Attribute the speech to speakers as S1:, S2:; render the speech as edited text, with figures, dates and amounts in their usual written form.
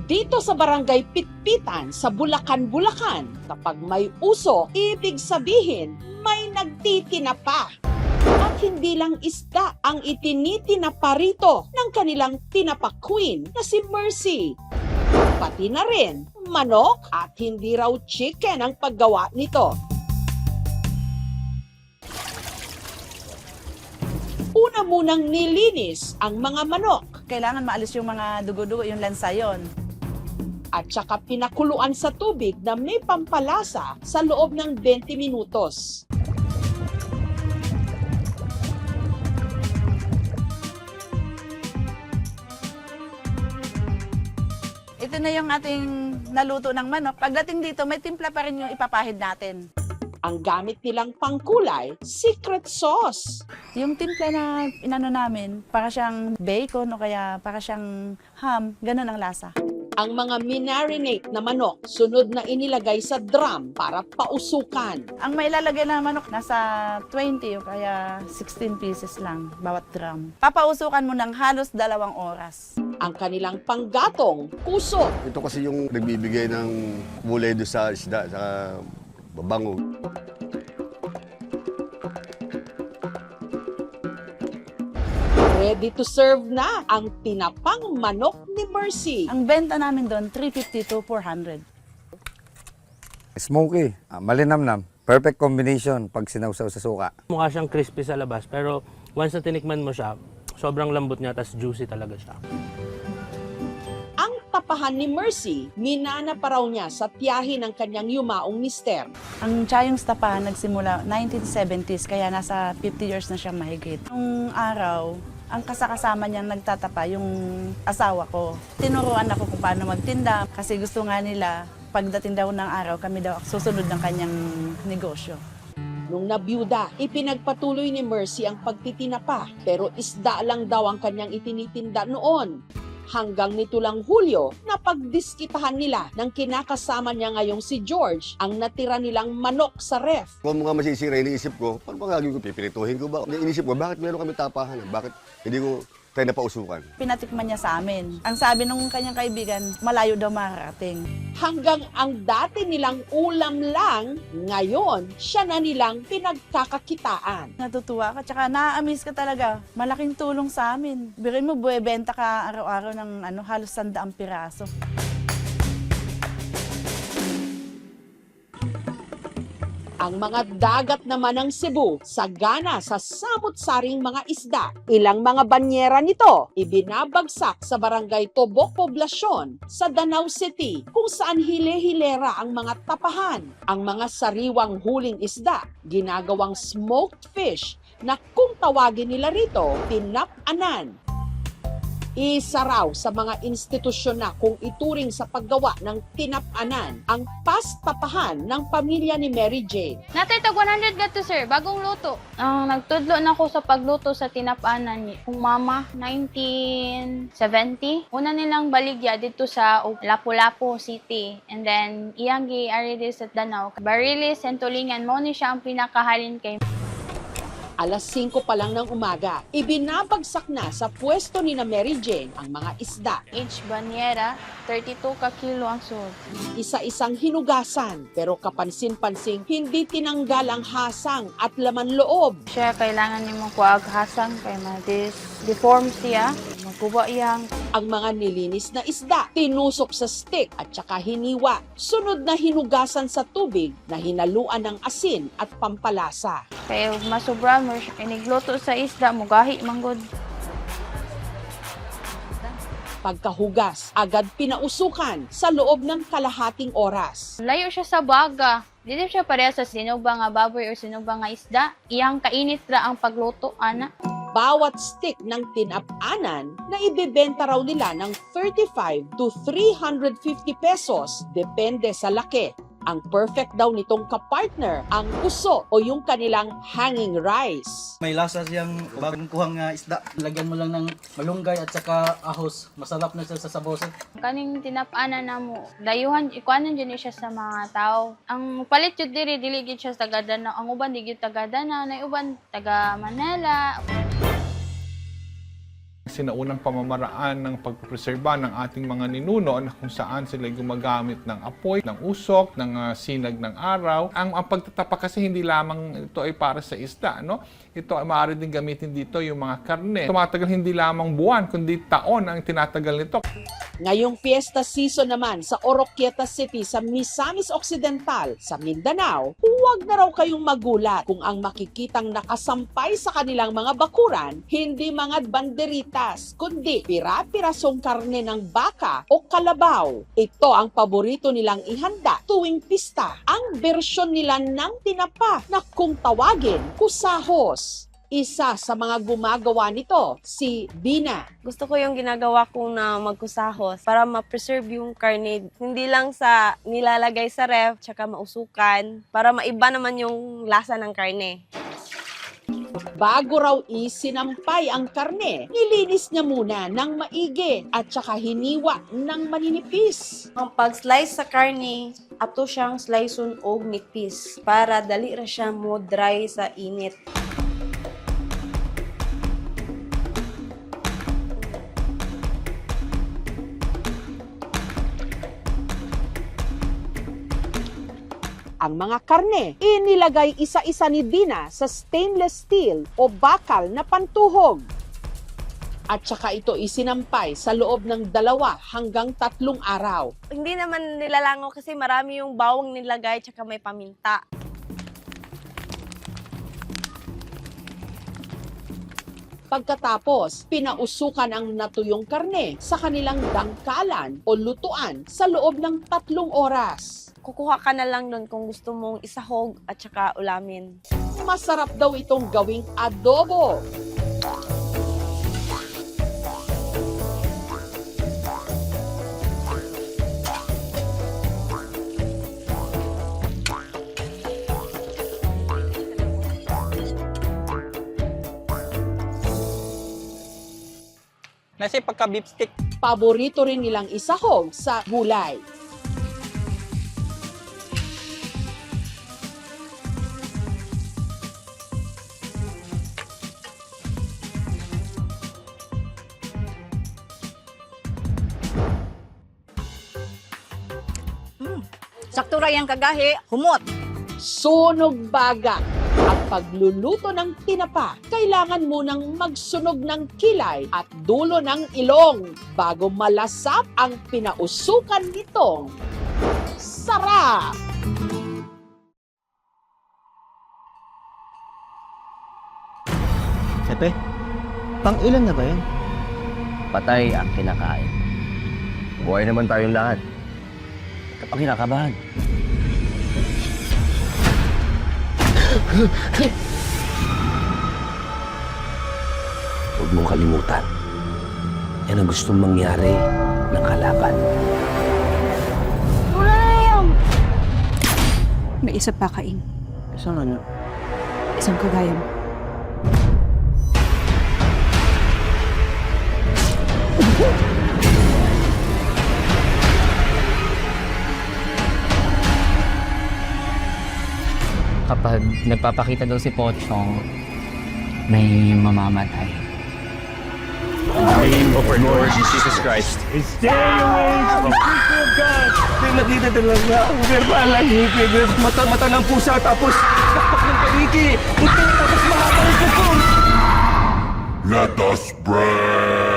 S1: Dito sa Barangay Pitpitan sa Bulacan, Bulacan, kapag may usok, ibig sabihin may nagtitinapa. At hindi lang isda ang itinitinapa rito ng kanilang tinapa queen na si Mercy. Pati na rin manok at hindi raw chicken ang paggawa nito. Una munang nilinis ang mga manok
S2: Kailangan maalis yung mga dugo-dugo, yung lansayon.
S1: at saka pinakuluan sa tubig na may pampalasa sa loob ng 20 minutos.
S2: Ito na yung ating naluto ng manok. Pagdating dito, may timpla pa rin yung ipapahid natin.
S1: Ang gamit nilang pangkulay, secret sauce.
S2: Yung timpla na inano namin, para siyang bacon o kaya para siyang ham, ganun ang lasa.
S1: Ang mga minarinate na manok, sunod na inilagay sa drum para pausukan.
S2: Ang mailalagay na manok, nasa 20 o kaya 16 pieces lang bawat drum. Papausukan mo ng halos 2 oras.
S1: Ang kanilang panggatong, puso.
S3: Ito kasi yung nagbibigay ng kulay doon sa isda, sa babango.
S1: Ready to serve na ang tinapang manok ni Mercy.
S2: Ang benta namin doon, 350 to 400.
S4: Smoky, malinamnam. Perfect combination pag sinawsaw sa suka.
S5: Mukha siyang crispy sa labas, pero once na tinikman mo siya, sobrang lambot niya, tas juicy talaga siya.
S1: Ang tapahan ni Mercy, minana pa raw niya sa tiyahin ng kanyang yumaong mister.
S2: Ang Chayong Tapahan nagsimula 1970s, kaya nasa 50 years na siyang mahigit. Nung araw, ang kasakasama niyang nagtatapa, yung asawa ko. Tinuruan ako kung paano magtinda kasi gusto nga nila, pagdating daw ng araw, kami daw susunod ng kanyang negosyo.
S1: Nung nabiyuda, ipinagpatuloy ni Mercy ang pagtitinapa, pero isda lang daw ang kanyang itinitinda noon. Hanggang nito lang Hulyo, napagdiskitahan nila ng kinakasama niya ngayong si George ang natira nilang manok sa ref.
S3: Kung mga masisira, iniisip ko, paano ba gagawin ko? Pipirituhin ko ba? Iniisip ko, bakit meron kami tapahan? Bakit hindi ko tayo napausukan?
S2: Pinatikman niya sa amin. Ang sabi nung kanyang kaibigan, malayo daw makarating.
S1: Hanggang ang dati nilang ulam lang, ngayon siya na nilang pinagkakakitaan.
S2: Natutuwa ka, tsaka na-amaze ka talaga. Malaking tulong sa amin. Birin mo, buwebenta ka araw-araw ng halos 100 piraso.
S1: Ang mga dagat naman ng Cebu, sagana sa samut-saring mga isda. Ilang mga banyera nito, ibinabagsak sa barangay Tobok Poblasyon sa Danau City, kung saan hile-hilera ang mga tapahan. Ang mga sariwang huling isda, ginagawang smoked fish, na kung tawagin nila rito, tinapanan. Isa raw sa mga institusyon na kung ituring sa paggawa ng tinapanan ang pastapahan ng pamilya ni Mary Jane.
S6: Natay tag 100 gato sir, bagong luto. Nagtudlo na ako sa pagluto sa tinapanan ni kung mama 1970. Una nilang baligya dito sa Lapu-Lapu City. And then iyang gi-ari sa Danau. Barilis and Tulingan mo ni siya ang pinakahalin kay
S1: Alas 5 pa lang ng umaga, ibinabagsak na sa pwesto ni na Mary Jane ang mga isda.
S6: H. Banyera, 32 ka kilo ang sud.
S1: Isa-isang hinugasan, pero kapansin-pansing hindi tinanggal ang hasang at laman loob.
S6: Siya kailangan nimo kuag hasang kay deform siya. Magkuha iyang
S1: Ang mga nilinis na isda, tinusok sa stick at saka hiniwa. Sunod na hinugasan sa tubig na hinaluan ng asin at pampalasa.
S6: kay masubra mo siya inigluto sa isda mo gahi manggod.
S1: Pagkahugas, agad pinausukan sa loob ng kalahating oras.
S6: Layo siya sa baga. Dili siya pareha sa sinubang nga baboy o sinubang nga isda. Iyang kainit ra ang pagluto, ana.
S1: Bawat stick ng tinapanan na ibebenta raw nila ng 35 to 350 pesos, depende sa laki. Ang perfect daw nitong kapartner, ang puso o yung kanilang hanging rice.
S7: May lasa siyang bagong kuhang isda. Lagyan mo lang ng malunggay at saka ahos. Masarap na siya sa sabosa.
S6: Kaning tinapanan na mo, dayuhan, ikuanan dyan siya sa mga tao. Ang palit yun dili gid siya sa taga Danau. Ang uban, di gid taga Danau, na uban taga Manila.
S8: Sinaunang pamamaraan ng pagpreserba ng ating mga ninuno na kung saan sila gumagamit ng apoy, ng usok, ng sinag ng araw. Ang pagtatapa kasi hindi lamang ito ay para sa isda, no? Ito ay maaari din gamitin dito yung mga karne. Tumatagal hindi lamang buwan, kundi taon ang tinatagal nito.
S1: Ngayong fiesta season naman sa Oroquieta City sa Misamis Occidental sa Mindanao, huwag na raw kayong magulat kung ang makikitang nakasampay sa kanilang mga bakuran, hindi mga banderitas, kundi pira-pirasong karne ng baka o kalabaw. Ito ang paborito nilang ihanda tuwing pista. Ang bersyon nila ng tinapa na kung tawagin, kusahos. Isa sa mga gumagawa nito, si Bina.
S9: Gusto ko yung ginagawa kong na magkusahos para ma-preserve yung karne. Hindi lang sa nilalagay sa ref, tsaka mausukan, para maiba naman yung lasa ng karne.
S1: Bago raw isinampay ang karne, nilinis niya muna ng maigi at saka hiniwa ng maninipis.
S9: Ang pag-slice sa karne, ato siyang sliceon og nipis para dali ra siya mo dry sa init.
S1: Ang mga karne, inilagay isa-isa ni Bina sa stainless steel o bakal na pantuhog. At saka ito isinampay sa loob ng 2 hanggang 3 araw.
S9: Hindi naman nilalangaw kasi marami yung bawang nilagay tsaka may paminta.
S1: Pagkatapos, pinausukan ang natuyong karne sa kanilang dangkalan o lutuan sa loob ng 3 oras.
S9: Kukuha ka na lang doon kung gusto mong isahog at saka ulamin.
S1: Masarap daw itong gawing adobo.
S7: Nasi pagka-beef stick.
S1: Paborito rin nilang isahog sa gulay.
S9: Sakto ra yang kagahi, humot.
S1: Sunog baga. At pagluluto ng tinapa, kailangan munang magsunog ng kilay at dulo ng ilong bago malasap ang pinausukan nitong sarap!
S10: Pepe, pang ilan na ba yan?
S11: Patay ang kinakain.
S3: Buhay naman tayong lahat.
S11: Kapag kinakabahan. Huwag mong kalimutan. Yan ang gustong mangyari ng kalaban.
S12: May isa pa kain.
S11: Isang ano?
S12: Isang kagaya mo.
S11: Kapag nagpapakita daw si Pochong, may mamamatay.
S13: In the name of our Lord Jesus Christ. Stay away from the people of God.
S11: May nakita talaga ang verbal ang hipid. Mata-mata ng pusa tapos takpak ng paniki. Puti tapos mahaba yung pupong.
S13: Let us pray.